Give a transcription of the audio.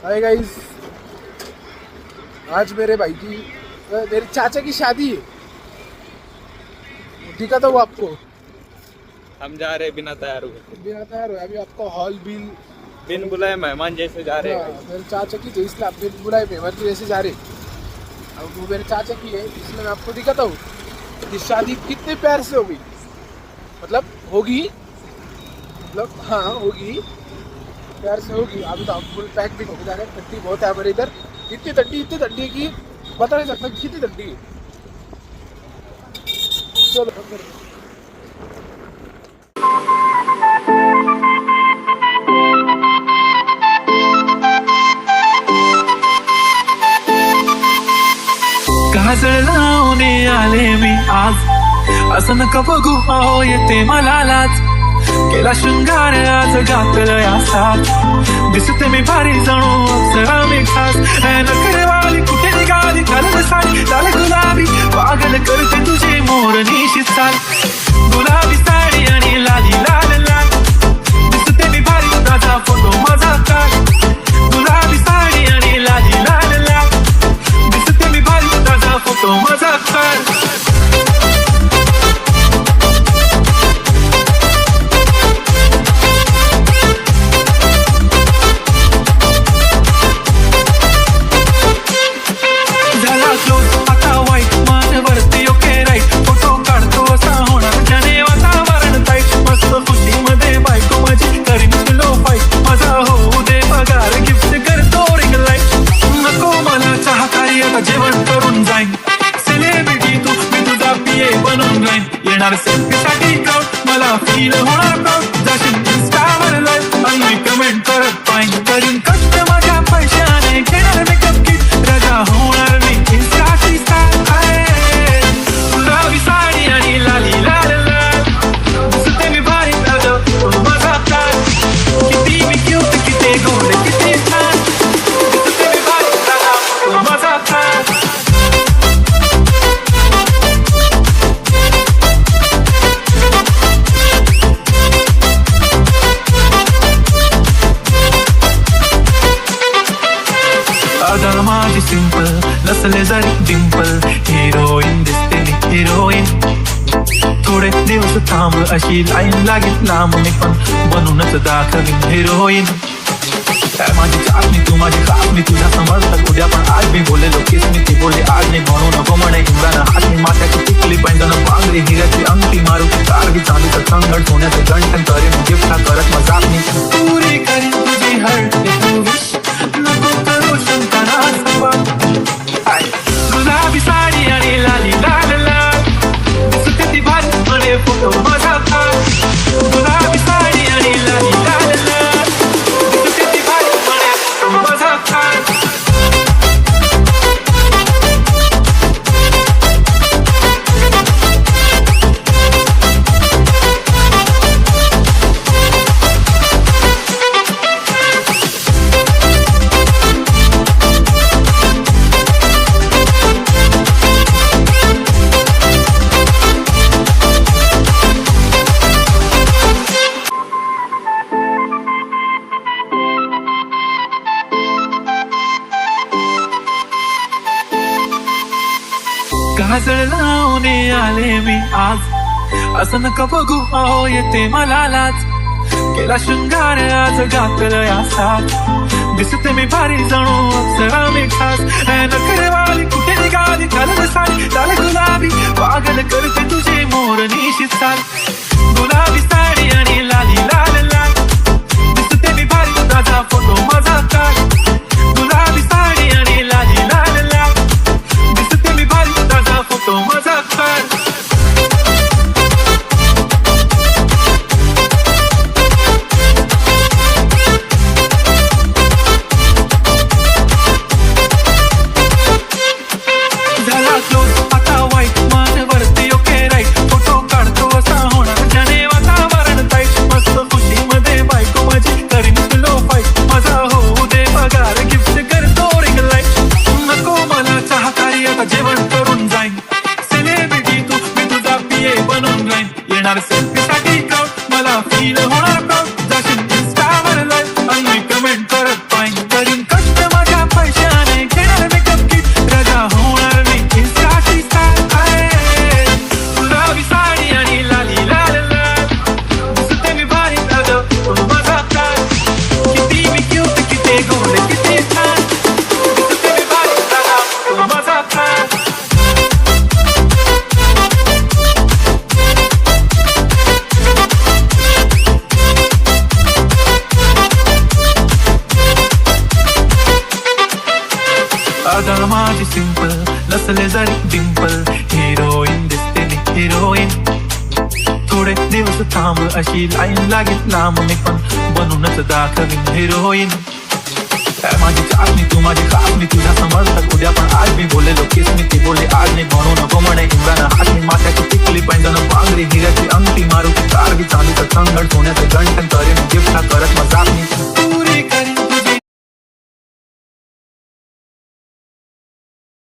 Hi guys, आज मेरे भाई की मेरे चाचा की शादी है। दिखाता हूँ आपको। हम जा रहे बिना तैयार हुए, बिना तैयार हुए अभी आपको हॉल बिल बिन बुलाए मेहमान जैसे जा रहे हैं। मेरे चाचा की तो इसलिए आप बिन बुलाए मेहमान की जैसे जा रहे। अब वो मेरे चाचा की है इसलिए मैं आपको दिखाता हूँ कि शादी कितने प्यार से होगी। मतलब होगी, मतलब हाँ होगी, प्यार से होगी। अभी तो फुल पैक भी होगी, ठंडी बहुत है हमारे इधर। इतनी ठंडी है कि बता नहीं सकता कितनी ठंडी है। चलो काजळ लावणे आले मी आज, असं नका बघू अहो येते मला लाज. केला शृंगार आज घातलंय असाच, दिसते मी भारी जणू अप्सरा मी खास. नखरेवाली कुठे निघाली घालून साडी लाल गुलाबी, पागल करते तुझे मोरनीशी चाल. गुलाबी साडी आणि लाली लाल लाल, दिसते मी भारी ताजा फोटो माझा काढ. गुलाबी साडी आणि लाली लाल लाल, दिसते मी भारी ताजा फोटो माझा काढ. जेवण करून जाईन सेलिब्रिटी तू, मी तुझा पिये बनून राहीन. येणार सेल्फीसाठी क्राऊड, मला फील होणार प्राऊड. जाशील इंस्टावर लाईव्ह आणि कमेंट करत पाहिन. करीन कष्ट माझ्या पैशाने, घेणार मेकअप किट, रजा होणार मी इंस्टाची स्टार. गुलाबी साडी आणि लाली लाल लाल, दिसते मी भारी ताजं माझा ताज. किती मी क्यूट, किती गोड, किती छान, दिसते मी भारी ताजा माझा ताज. अगं माझी सिंपल नसले जरी डिंपल, हिरोईन दिसते मी हिरोईन. थोडे दिवस थांब अशी लाईन लागेल लांब, मी पण बनूनच दाखवीन हिरोईन. माझी चाचणी तू माझी कापणी, तुझ्या समजतात उद्या पण आज मी बोललेलो केस मी ती बोलली आज नाही. म्हणू नको म्हणे इंद्रानं हात मी माथ्याची टिकली पैंजन पांगरी हिऱ्याची अंगठी मारू कारगी चांदीचं संगड सोन्याचं गंठन करेन गिफ्ट करत मजाक मी पुरी करीन तुझी हर्ट तू विश नको करू शंकाना सपाट. गुलाबी साडी आणि लाली लाल लाल, दिसते ती भारी म्हणे फोटो माझा काढ. गुलाबी साडी आणि लाली लाल लाल, दिसते ती भारी म्हणे फोटो माझा काढ. काजळ लावणे आले मी आज, असं नका बघू अहो येते मला लाज. केला शृंगार आज घातलंय असाच, दिसते मी भारी जणू अप्सरा मी खास. नखरेवाली कुठे निघाली घालून साडी लाल गुलाबी, पागल करते तुझे मोरनीशी चाल. गुलाबी साडी आणि लाली लाल लाल, दिसते मी भारी ताजा फोटो माझा काढ. गुलाबी साडी आणि लाली लाल लाल, दिसते मी भारी ताजा फोटो माझा काढ. झाला क्लोज आता वाईट, मान वरती ओके राईट, फोटो काढतो असा होणार ज्याने वातावरण ताईट. मस्त खुश सिंपल नसले जरी डिंपल हिरोईन दिसते हिरोईन थोडे दिवस थांब अशी लाईन लागेल लांब मी पण बनूनच दाखवीन हिरोईन माझी चाचणी तू माझी खासणी तुझ्या समजतात उद्या पण आज मी बोललेलो केस मी ती बोलले आज नाही म्हणू नको म्हणे इंद्रानं हातनी माथ्याची टिकली पैंजण पांगरी हिऱ्याची अंगठी मारू ती कारगी चालू तर संगण सोन्याचं गंठन करेन गिफ्टला करत मजाक मी पुरी करी